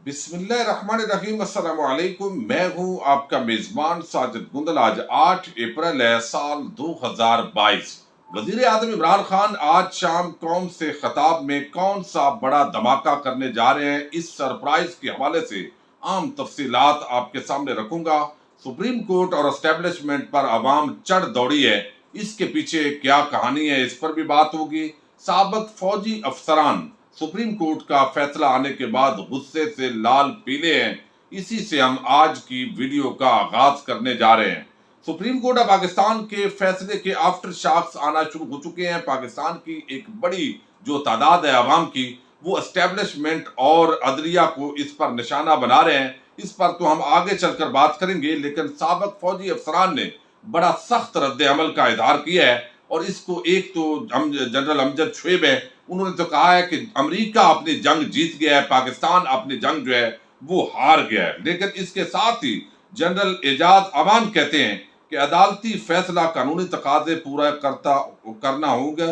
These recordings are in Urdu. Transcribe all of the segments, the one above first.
بسم اللہ الرحمن الرحیم، السلام علیکم۔ میں ہوں آپ کا میزبان ساجد گندل۔ آج 8 اپریل ہے، سال 2022۔ وزیر اعظم عمران خان آج شام قوم سے خطاب میں کون سا بڑا دھماکہ کرنے جا رہے ہیں، اس سرپرائز کے حوالے سے عام تفصیلات آپ کے سامنے رکھوں گا۔ سپریم کورٹ اور اسٹیبلشمنٹ پر عوام چڑھ دوڑی ہے، اس کے پیچھے کیا کہانی ہے، اس پر بھی بات ہوگی۔ سابق فوجی افسران سپریم کورٹ کا فیصلہ آنے کے بعد غصے سے لال پیلے ہیں، اسی سے ہم آج کی ویڈیو کا آغاز کرنے جا رہے ہیں۔ سپریم کورٹ آف پاکستان کے فیصلے کے آفٹر شاکس آنا شروع ہو چکے ہیں۔ پاکستان کی ایک بڑی جو تعداد ہے عوام کی، وہ اسٹیبلشمنٹ اور عدلیہ کو اس پر نشانہ بنا رہے ہیں۔ اس پر تو ہم آگے چل کر بات کریں گے، لیکن سابق فوجی افسران نے بڑا سخت رد عمل کا اظہار کیا ہے، اور اس کو ایک تو جنرل امجد شعیب ہے، انہوں نے تو کہا ہے کہ امریکہ اپنی جنگ جیت گیا ہے، پاکستان اپنی جنگ جو ہے وہ ہار گیا ہے۔ لیکن اس کے ساتھ ہی جنرل اعجاز امان کہتے ہیں کہ عدالتی فیصلہ قانونی تقاضے پورا کرنا ہوگا،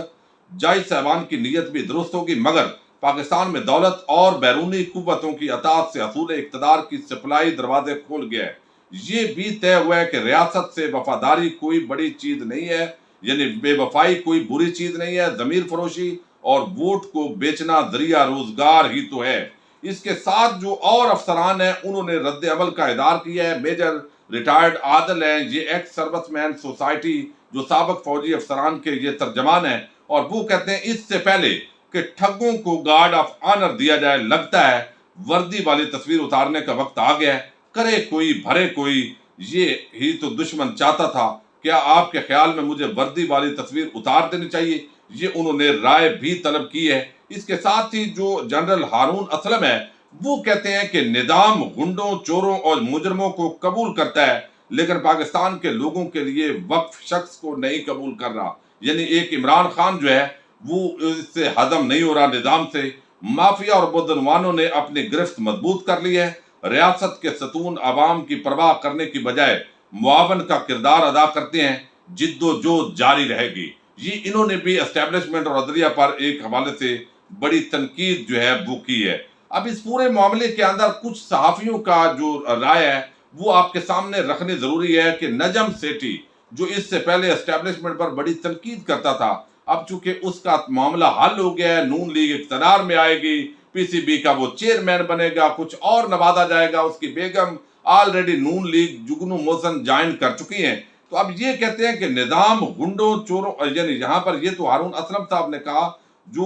جج صاحبان کی نیت بھی درست ہوگی، مگر پاکستان میں دولت اور بیرونی قوتوں کی اطاعت سے حصول اقتدار کی سپلائی دروازے کھول گیا ہے۔ یہ بھی طے ہوا ہے کہ ریاست سے وفاداری کوئی بڑی چیز نہیں ہے، یعنی بے وفائی کوئی بری چیز نہیں ہے، ضمیر فروشی اور ووٹ کو بیچنا ذریعہ روزگار ہی تو ہے۔ اس کے ساتھ جو اور افسران ہیں، انہوں نے رد عمل کا اظہار کیا ہے۔ میجر ریٹائرڈ عادل ہیں، یہ ایکس سروس مین سوسائٹی جو سابق فوجی افسران کے یہ ترجمان ہیں، اور وہ کہتے ہیں اس سے پہلے کہ ٹھگوں کو گارڈ آف آنر دیا جائے، لگتا ہے وردی والی تصویر اتارنے کا وقت آ گیا ہے، کرے کوئی بھرے کوئی، یہ ہی تو دشمن چاہتا تھا۔ کیا آپ کے خیال میں مجھے وردی والی تصویر اتار دینی چاہیے؟ یہ انہوں نے رائے بھی طلب کی ہے۔ اس کے ساتھ ہی جو جنرل ہارون اسلم ہے، وہ کہتے ہیں کہ نظام غنڈوں، چوروں اور مجرموں کو قبول کرتا ہے، لیکن پاکستان کے لوگوں کے لیے وقف شخص کو نہیں قبول کر رہا۔ یعنی ایک عمران خان جو ہے وہ اس سے ہضم نہیں ہو رہا نظام سے۔ مافیا اور بدعنوانوں نے اپنی گرفت مضبوط کر لی ہے۔ ریاست کے ستون عوام کی پرواہ کرنے کی بجائے معاون کا کردار ادا کرتے ہیں۔ جد و جہد جاری رہے گی۔ یہ انہوں نے بھی اسٹیبلشمنٹ اور عدلیہ پر ایک حوالے سے بڑی تنقید جو ہے وہ کی ہے۔ اب اس پورے معاملے کے اندر کچھ صحافیوں کا جو رائے ہے وہ آپ کے سامنے رکھنی ضروری ہے کہ نجم سیٹھی جو اس سے پہلے اسٹیبلشمنٹ پر بڑی تنقید کرتا تھا، اب چونکہ اس کا معاملہ حل ہو گیا ہے، نون لیگ اقتدار میں آئے گی، پی سی بی کا وہ چیئرمین بنے گا، کچھ اور نوازا جائے گا، اس کی بیگم آلریڈی نون لیگ جگنو موشن جوائن کر چکی ہیں، تو اب یہ کہتے ہیں کہ نظام غنڈوں چوروں، یعنی یہاں پر یہ تو ہارون اسلم صاحب نے کہا، جو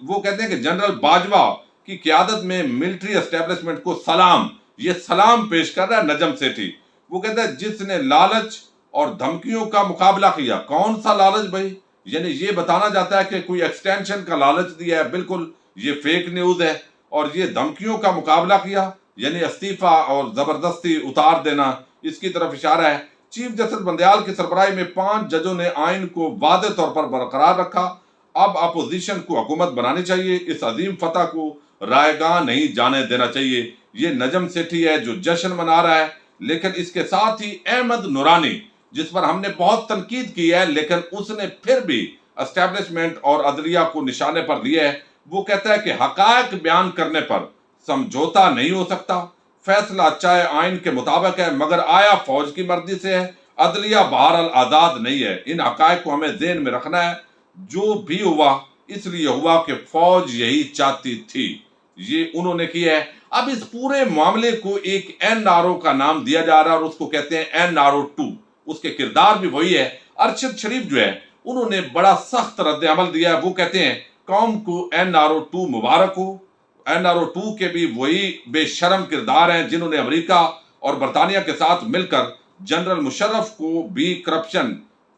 وہ کہتے ہیں کہ جنرل باجوہ کی قیادت میں ملٹری اسٹیبلشمنٹ کو سلام، یہ سلام پیش کر رہا ہے نجم سیٹھی۔ وہ کہتا ہے جس نے لالچ اور دھمکیوں کا مقابلہ کیا۔ کون سا لالچ بھائی؟ یعنی یہ بتانا جاتا ہے کہ کوئی ایکسٹینشن کا لالچ دیا ہے، بالکل یہ فیک نیوز ہے۔ اور یہ دھمکیوں کا مقابلہ کیا، یعنی استعفیٰ اور زبردستی اتار دینا، اس کی طرف اشارہ ہے۔ چیف جسٹس بندیال کی سربراہی میں 5 ججوں نے آئین کو واضح طور پر برقرار رکھا۔ اب اپوزیشن کو حکومت بنانی چاہیے، اس عظیم فتح کو رائے گاہ نہیں جانے دینا چاہیے۔ یہ نجم سیٹھی ہے جو جشن منا رہا ہے، لیکن اس کے ساتھ ہی احمد نورانی، جس پر ہم نے بہت تنقید کی ہے لیکن اس نے پھر بھی اسٹیبلشمنٹ اور عدلیہ کو نشانے پر لیا ہے، وہ کہتا ہے کہ حقائق بیان کرنے پر سمجھوتا نہیں ہو سکتا۔ فیصلہ چاہے آئین کے مطابق ہے، مگر آیا فوج کی مرضی سے ہے۔ عدلیہ بہرحال آزاد نہیں ہے۔ ان حقائق کو ہمیں ذہن میں رکھنا ہے۔ جو بھی ہوا اس لیے ہوا کہ فوج یہی چاہتی تھی، یہ انہوں نے کیا ہے۔ اب اس پورے معاملے کو ایک این آر او کا نام دیا جا رہا ہے، اور اس کو کہتے ہیں این آر او 2۔ اس کے کردار بھی وہی ہے۔ ارشد شریف جو ہے انہوں نے بڑا سخت رد عمل دیا ہے۔ وہ کہتے ہیں قوم کو این آر او 2 مبارک ہو۔ این آر او 2 کے بھی وہی بے شرم کردار ہیں جنہوں نے امریکہ اور برطانیہ کے ساتھ مل کر جنرل مشرف کو بھی کرپشن،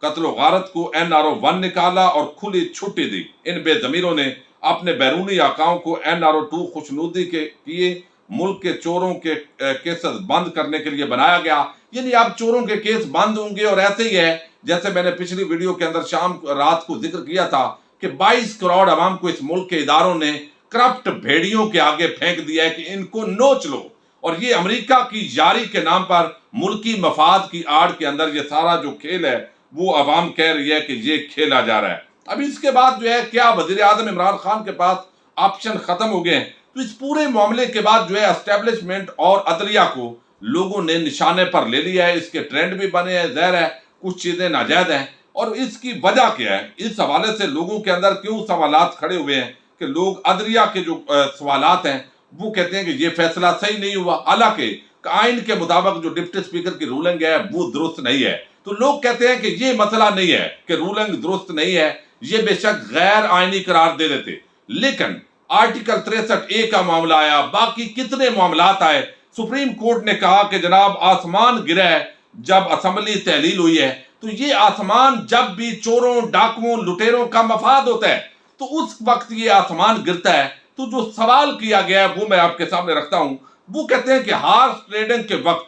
قتل و غارت کو این آر او 1 نکالا اور کھلی چھٹی دی۔ ان بے ضمیروں نے اپنے بیرونی آقاؤں کو این آر او 2 خوشنودی کے کیے، ملک کے چوروں کے کیسز بند کرنے کے لیے بنایا گیا۔ یعنی اب چوروں کے کیس بند ہوں گے، اور ایسے ہی ہے جیسے میں نے پچھلی ویڈیو کے اندر رات کو ذکر کیا تھا کہ 22 کروڑ عوام کو اس ملک کے اداروں نے کرپٹ بھیڑیوں کے آگے پھینک دیا ہے کہ ان کو نوچ لو، اور یہ امریکہ کی یاری کے نام پر ملکی مفاد کی آڑ کے اندر یہ سارا جو کھیل ہے وہ عوام کہہ رہی ہے کہ یہ کھیلا جا رہا ہے۔ اب اس کے بعد جو ہے کیا وزیر اعظم عمران خان کے پاس آپشن ختم ہو گئے ہیں؟ تو اس پورے معاملے کے بعد جو ہے اسٹیبلشمنٹ اور عدلیہ کو لوگوں نے نشانے پر لے لیا ہے، اس کے ٹرینڈ بھی بنے ہیں، ظاہر ہے کچھ چیزیں ناجائز ہیں، اور اس کی وجہ کیا ہے؟ اس حوالے سے لوگوں کے اندر کیوں سوالات کھڑے ہوئے ہیں کہ لوگ عدلیہ کے جو سوالات ہیں وہ کہتے ہیں کہ یہ فیصلہ صحیح نہیں ہوا، حالانکہ آئین کے مطابق جو ڈپٹی اسپیکر کی رولنگ ہے وہ درست نہیں ہے۔ تو لوگ کہتے ہیں کہ یہ مسئلہ نہیں ہے کہ رولنگ درست نہیں ہے، یہ بے شک غیر آئینی قرار دے دیتے، لیکن آرٹیکل 63A کا معاملہ آیا، باقی کتنے معاملات آئے، سپریم کورٹ نے کہا کہ جناب آسمان گرا ہے جب اسمبلی تحلیل ہوئی ہے، تو یہ آسمان جب بھی چوروں، ڈاکوؤں، لٹیروں کا مفاد ہوتا ہے تو اس وقت یہ آسمان گرتا ہے۔ تو جو سوال کیا گیا ہے وہ میں آپ کے سامنے رکھتا ہوں، وہ کہتے ہیں کہ ہارس ٹریڈنگ کے وقت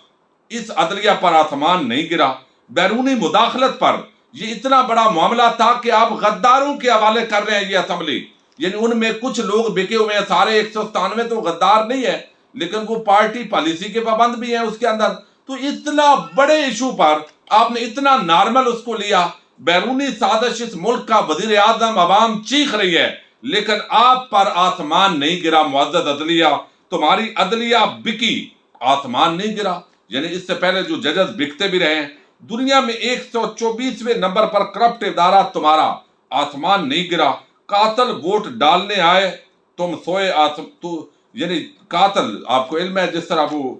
اس عدلیہ پر آسمان نہیں گرا، بیرونی مداخلت پر یہ اتنا بڑا معاملہ تھا کہ آپ غداروں کے حوالے کر رہے ہیں یہ اسمبلی، یعنی ان میں کچھ لوگ بکے ہوئے ہیں، سارے 197 تو غدار نہیں ہے، لیکن وہ پارٹی پالیسی کے پابند بھی ہیں اس کے اندر۔ تو اتنا بڑے ایشو پر آپ نے اتنا نارمل اس کو لیا، بیرونی سازش اس ملک کا وزیر اعظم، عوام چیخ رہی ہے، لیکن آپ پر آسمان نہیں گرا معزز عدلیہ، تمہاری عدلیہ بکی، آسمان نہیں گرا۔ یعنی اس سے پہلے جو ججز بکتے بھی رہے ہیں، دنیا میں 124ویں نمبر پر کرپٹ ادارہ تمہارا، آسمان نہیں گرا۔ قاتل ووٹ ڈالنے آئے، تم سوئے یعنی قاتل، آپ کو علم ہے جس طرح وہ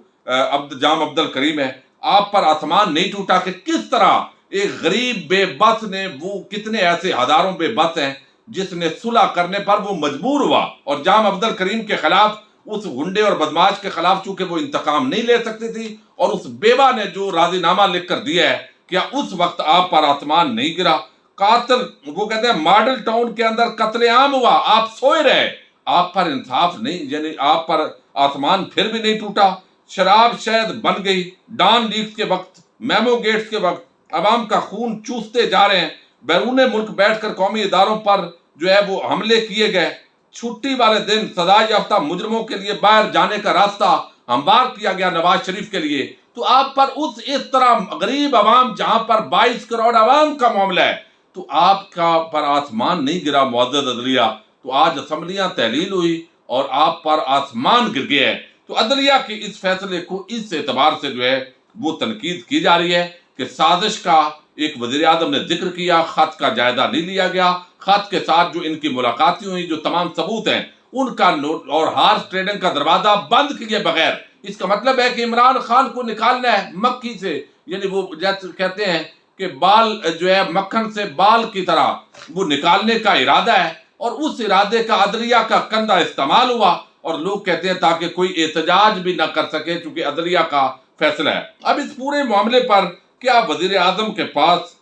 جام عبد الکریم ہے، آپ پر آسمان نہیں ٹوٹا کہ کس طرح ایک غریب بے بس نے، وہ کتنے ایسے ہزاروں بے بس ہیں جس نے صلح کرنے پر وہ مجبور ہوا، اور جام عبد الکریم کے خلاف، اس غنڈے اور بدماش کے خلاف چونکہ وہ انتقام نہیں لے سکتی تھی، اور اس بیوہ نے جو راضی نامہ لکھ کر دیا ہے، کیا اس وقت آپ پر آسمان نہیں گرا؟ قاتل، وہ کہتے ہیں ماڈل ٹاؤن کے اندر قتل عام ہوا، آپ سوئے رہے، آپ پر انصاف نہیں، یعنی آپ پر آسمان پھر بھی نہیں ٹوٹا۔ شراب شہد بن گئی، ڈان لیکس کے وقت، میمو گیٹس کے وقت، عوام کا خون چوستے جا رہے ہیں، بیرون ملک بیٹھ کر قومی اداروں پر جو ہے وہ حملے کیے گئے، چھٹی والے دن سزا یافتہ مجرموں کے لیے باہر جانے کا راستہ ہموار کیا گیا نواز شریف کے لیے، تو آپ پر اس طرح غریب عوام، جہاں پر 22 کروڑ عوام کا معاملہ ہے، تو آپ کا پر آسمان نہیں گرا معزز عدلیہ۔ تو آج اسمبلیاں تحلیل ہوئی اور آپ پر آسمان گر گیا ہے۔ تو عدلیہ کے اس فیصلے کو اس اعتبار سے جو ہے وہ تنقید کی جا رہی ہے کہ سازش کا ایک وزیر اعظم نے ذکر کیا، خط کا جائزہ نہیں لیا گیا، خط کے ساتھ جو ان کی ملاقاتیں ہوئی، جو تمام ثبوت ہیں ان کا نوٹ، اور ہارس ٹریڈنگ کا دروازہ بند کیے بغیر، اس کا مطلب ہے کہ عمران خان کو نکالنا ہے مکھی سے، یعنی وہ جیسے کہتے ہیں کہ بال جو ہے مکھن سے بال کی طرح وہ نکالنے کا ارادہ ہے، اور اس ارادے کا عدلیہ کا کندھا استعمال ہوا، اور لوگ کہتے ہیں تاکہ کوئی احتجاج بھی نہ کر سکے چونکہ عدلیہ کا فیصلہ ہے۔ اب اس پورے معاملے پر کیا وزیر اعظم کے پاس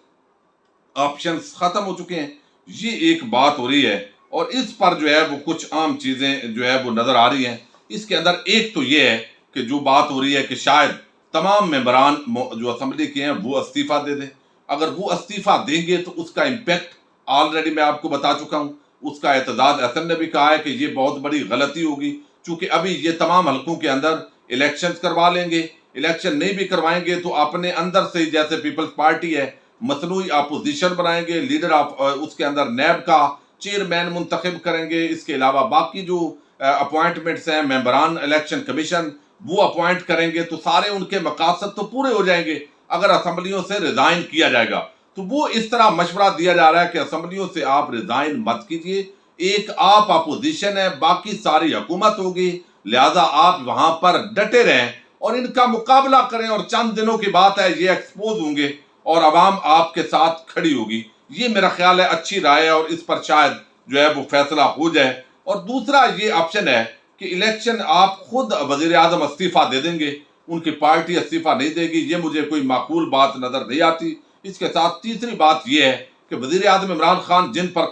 آپشنز ختم ہو چکے ہیں؟ یہ ایک بات ہو رہی ہے، اور اس پر جو ہے وہ کچھ عام چیزیں جو ہے وہ نظر آ رہی ہیں۔ اس کے اندر ایک تو یہ ہے کہ جو بات ہو رہی ہے کہ شاید تمام ممبران جو اسمبلی کے ہیں وہ استعفیٰ دے دیں۔ اگر وہ استعفیٰ دیں گے تو اس کا امپیکٹ آلریڈی میں آپ کو بتا چکا ہوں، اس کا اعتزاز احسن نے بھی کہا ہے کہ یہ بہت بڑی غلطی ہوگی، چونکہ ابھی یہ تمام حلقوں کے اندر الیکشنز کروا لیں گے، الیکشن نہیں بھی کروائیں گے تو اپنے اندر سے جیسے پیپلز پارٹی ہے مصنوعی اپوزیشن بنائیں گے، لیڈر اس کے اندر نیب کا چیئرمین منتخب کریں گے، اس کے علاوہ باقی جو اپوائنٹمنٹس ہیں، ممبران الیکشن کمیشن وہ اپوائنٹ کریں گے، تو سارے ان کے مقاصد تو پورے ہو جائیں گے اگر اسمبلیوں سے ریزائن کیا جائے گا۔ تو وہ اس طرح مشورہ دیا جا رہا ہے کہ اسمبلیوں سے آپ ریزائن مت کیجئے، ایک آپ اپوزیشن ہے، باقی ساری حکومت ہوگی، لہذا آپ وہاں پر ڈٹے رہیں اور ان کا مقابلہ کریں، اور چند دنوں کی بات ہے یہ ایکسپوز ہوں گے اور عوام آپ کے ساتھ کھڑی ہوگی۔ یہ میرا خیال ہے اچھی رائے ہے، اور اس پر شاید جو ہے وہ فیصلہ ہو جائے۔ اور دوسرا یہ آپشن ہے کہ الیکشن آپ خود وزیر اعظم استعفیٰ دے دیں گے، ان کی پارٹی استعفیٰ نہیں دے گی، یہ مجھے کوئی معقول بات نظر نہیں آتی۔ اس کے ساتھ تیسری بات یہ ہے کہ وزیر اعظم عمران خان جن پر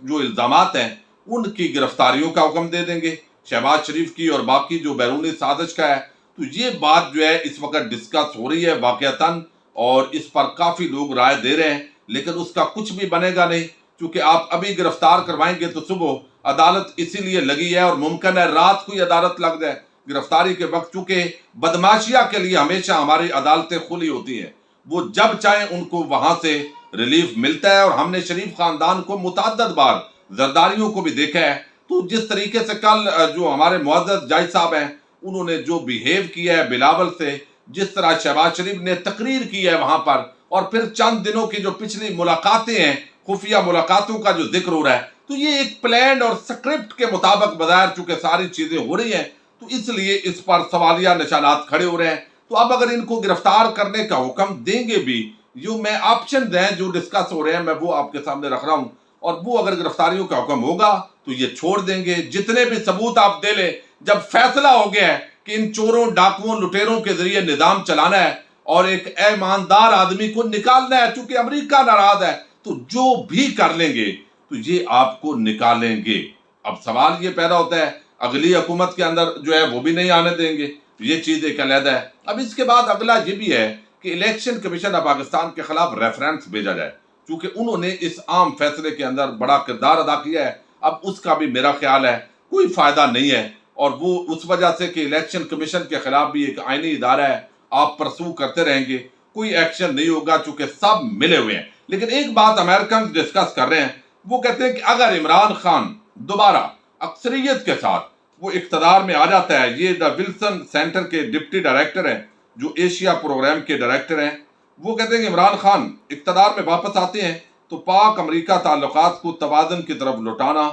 جو الزامات ہیں ان کی گرفتاریوں کا حکم دے دیں گے، شہباز شریف کی اور باقی جو بیرونی سازش کا ہے۔ تو یہ بات جو ہے اس وقت ڈسکس ہو رہی ہے واقعتاً، اور اس پر کافی لوگ رائے دے رہے ہیں، لیکن اس کا کچھ بھی بنے گا نہیں، کیونکہ آپ ابھی گرفتار کروائیں گے تو صبح عدالت اسی لیے لگی ہے، اور ممکن ہے رات کو ہی عدالت لگ جائے گرفتاری کے وقت، چونکہ بدماشیہ کے لیے ہمیشہ ہماری عدالتیں کھلی ہوتی ہیں، وہ جب چاہیں ان کو وہاں سے ریلیف ملتا ہے۔ اور ہم نے شریف خاندان کو متعدد بار، زرداریوں کو بھی دیکھا ہے، تو جس طریقے سے کل جو ہمارے معزز جائی صاحب ہیں انہوں نے جو بیہیو کیا ہے بلاول سے، جس طرح شہباز شریف نے تقریر کی ہے وہاں پر، اور پھر چند دنوں کی جو پچھلی ملاقاتیں ہیں، خفیہ ملاقاتوں کا جو ذکر ہو رہا ہے، تو یہ ایک پلان اور سکرپٹ کے مطابق بظاہر چونکہ ساری چیزیں ہو رہی ہیں، تو اس لیے اس پر سوالیہ نشانات کھڑے ہو رہے ہیں۔ تو اب اگر ان کو گرفتار کرنے کا حکم دیں گے بھی، جو میں آپشن ہیں جو ڈسکس ہو رہے ہیں میں وہ آپ کے سامنے رکھ رہا ہوں، اور وہ اگر گرفتاریوں کا حکم ہوگا تو یہ چھوڑ دیں گے۔ جتنے بھی ثبوت آپ دے لیں، جب فیصلہ ہو گیا ہے کہ ان چوروں ڈاکوؤں لٹیروں کے ذریعے نظام چلانا ہے اور ایک ایماندار آدمی کو نکالنا ہے، چونکہ امریکہ ناراض ہے تو جو بھی کر لیں گے تو یہ آپ کو نکالیں گے۔ اب سوال یہ پیدا ہوتا ہے اگلی حکومت کے اندر جو ہے وہ بھی نہیں آنے دیں گے، یہ چیز ایک علیحدہ ہے۔ اب اس کے بعد اگلا یہ بھی ہے کہ الیکشن کمیشن آف پاکستان کے خلاف ریفرنس بھیجا جائے، چونکہ انہوں نے اس عام فیصلے کے اندر بڑا کردار ادا کیا ہے۔ اب اس کا بھی میرا خیال ہے کوئی فائدہ نہیں ہے، اور وہ اس وجہ سے کہ الیکشن کمیشن کے خلاف بھی ایک آئینی ادارہ ہے، آپ پرسو کرتے رہیں گے، کوئی ایکشن نہیں ہوگا چونکہ سب ملے ہوئے ہیں۔ لیکن ایک بات امریکن ڈسکس کر رہے ہیں، وہ کہتے ہیں کہ اگر عمران خان دوبارہ اکثریت کے ساتھ وہ اقتدار میں آ جاتا ہے، یہ دا ولسن سینٹر کے ڈپٹی ڈائریکٹر ہیں جو ایشیا پروگرام کے ڈائریکٹر ہیں، وہ کہتے ہیں کہ عمران خان اقتدار میں واپس آتے ہیں تو پاک امریکہ تعلقات کو توازن کی طرف لوٹانا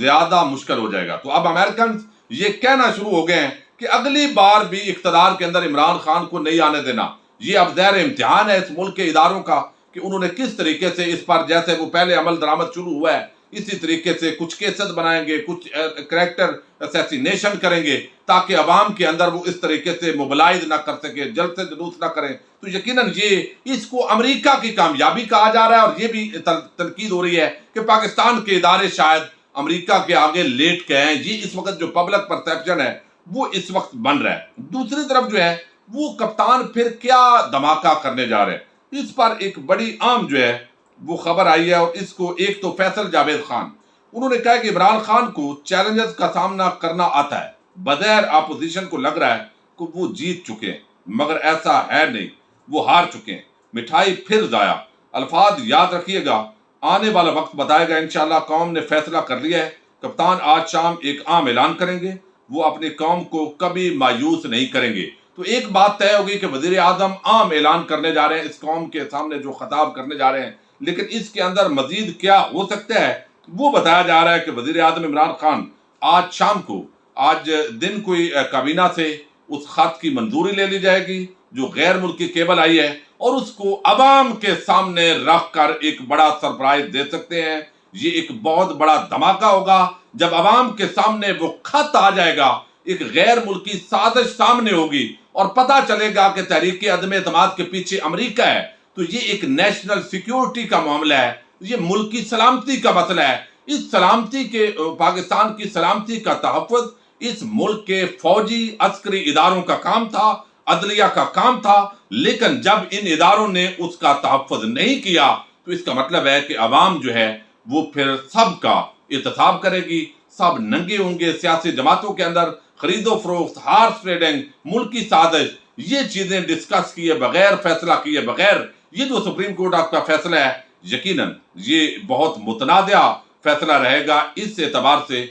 زیادہ مشکل ہو جائے گا۔ تو اب امریکن یہ کہنا شروع ہو گئے ہیں کہ اگلی بار بھی اقتدار کے اندر عمران خان کو نہیں آنے دینا۔ یہ اب ظاہر امتحان ہے اس ملک کے اداروں کا کہ انہوں نے کس طریقے سے اس پر، جیسے وہ پہلے عمل درآمد شروع ہوا ہے، اسی طریقے سے کچھ کیسز بنائیں گے، کچھ کریکٹر اسیسینیشن کریں گے تاکہ عوام کے اندر وہ اس طریقے سے موبلائز نہ کر سکے، جلد سے جلوس نہ کریں۔ تو یقیناً یہ اس کو امریکہ کی کامیابی کہا جا رہا ہے، اور یہ بھی تنقید ہو رہی ہے کہ پاکستان کے ادارے شاید امریکہ کے آگے لیٹ گئے ہیں۔ یہ اس وقت جو پبلک پرسیپشن ہے وہ اس وقت بن رہا ہے۔ دوسری طرف جو ہے وہ کپتان پھر کیا دھماکہ کرنے جا رہے ہیں، اس پر ایک بڑی عام جو ہے وہ خبر آئی ہے، اور اس کو ایک تو فیصل جاوید خان انہوں نے کہا کہ عمران خان کو چیلنجز کا سامنا کرنا آتا ہے، بظاہر اپوزیشن کو لگ رہا ہے کہ وہ جیت چکے ہیں، مگر ایسا ہے نہیں، وہ ہار چکے ہیں، مٹھائی پھر ضائع۔ الفاظ یاد رکھیے گا، آنے والا وقت بتائے گا۔ انشاءاللہ قوم نے فیصلہ کر لیا ہے، کپتان آج شام ایک عام اعلان کریں گے، وہ اپنی قوم کو کبھی مایوس نہیں کریں گے۔ تو ایک بات طے ہوگی کہ وزیر اعظم عام اعلان کرنے جا رہے ہیں، اس قوم کے سامنے جو خطاب کرنے جا رہے ہیں، لیکن اس کے اندر مزید کیا ہو سکتا ہے وہ بتایا جا رہا ہے کہ وزیر اعظم عمران خان آج شام کو، آج دن کوئی کابینہ سے اس خط کی منظوری لے لی جائے گی جو غیر ملکی کیبل آئی ہے، اور اس کو عوام کے سامنے رکھ کر ایک بڑا سرپرائز دے سکتے ہیں۔ یہ ایک بہت بڑا دھماکہ ہوگا جب عوام کے سامنے وہ خط آ جائے گا، ایک غیر ملکی سازش سامنے ہوگی اور پتہ چلے گا کہ تحریک عدم اعتماد کے پیچھے امریکہ ہے۔ تو یہ ایک نیشنل سیکیورٹی کا معاملہ ہے، یہ ملکی سلامتی کا مسئلہ ہے۔ اس سلامتی کے، پاکستان کی سلامتی کا تحفظ اس ملک کے فوجی عسکری اداروں کا کام تھا، عدلیہ کا کام تھا، لیکن جب ان اداروں نے اس کا تحفظ نہیں کیا تو اس کا مطلب ہے کہ عوام جو ہے وہ پھر سب کا احتساب کرے گی، سب ننگے ہوں گے۔ سیاسی جماعتوں کے اندر خرید و فروخت، ہارس ٹریڈنگ، ملکی سازش، یہ چیزیں ڈسکس کیے بغیر، فیصلہ کیے بغیر، یہ جو سپریم کورٹ آپ کا فیصلہ ہے یقیناً یہ بہت متنازع فیصلہ رہے گا، اس اعتبار سے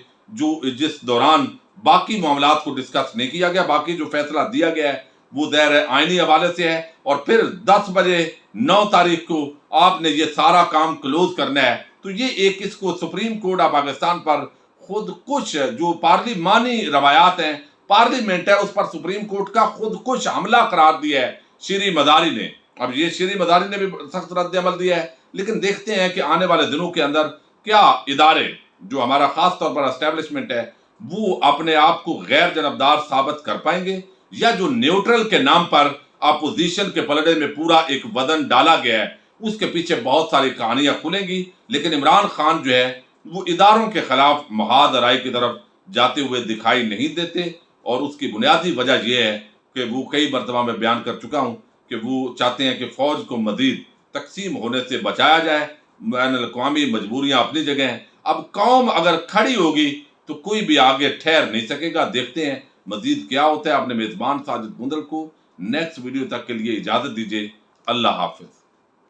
جس دوران باقی معاملات کو ڈسکس نہیں کیا گیا، باقی جو فیصلہ دیا گیا ہے وہ ظاہر آئینی حوالے سے ہے، اور پھر 10 بجے 9 تاریخ کو آپ نے یہ سارا کام کلوز کرنا ہے۔ تو یہ ایک اس کو سپریم کورٹ آف پاکستان پر خود کش جو پارلیمانی روایات ہیں، پارلیمنٹ ہے، اس پر سپریم کورٹ کا خود کش حملہ قرار دیا ہے شیریں مزاری نے۔ اب یہ شیریں مزاری نے بھی سخت رد عمل دیا ہے، لیکن دیکھتے ہیں کہ آنے والے دنوں کے اندر کیا ادارے جو ہمارا خاص طور پر اسٹیبلشمنٹ ہے وہ اپنے آپ کو غیر جانبدار ثابت کر پائیں گے، یا جو نیوٹرل کے نام پر اپوزیشن کے پلڑے میں پورا ایک وزن ڈالا گیا ہے اس کے پیچھے بہت ساری کہانیاں کھلیں گی۔ لیکن عمران خان جو ہے وہ اداروں کے خلاف محاذ رائے کی طرف جاتے ہوئے دکھائی نہیں دیتے، اور اس کی بنیادی وجہ یہ ہے کہ وہ کئی مرتبہ میں بیان کر چکا ہوں کہ وہ چاہتے ہیں کہ فوج کو مزید تقسیم ہونے سے بچایا جائے۔ بین الاقوامی مجبوریاں اپنی جگہ ہیں، اب قوم اگر کھڑی ہوگی تو کوئی بھی آگے ٹھہر نہیں سکے گا۔ دیکھتے ہیں مزید کیا ہوتا ہے۔ اپنے میزبان ساجد گندل کو نیکسٹ ویڈیو تک کے لیے اجازت دیجیے۔ اللہ حافظ۔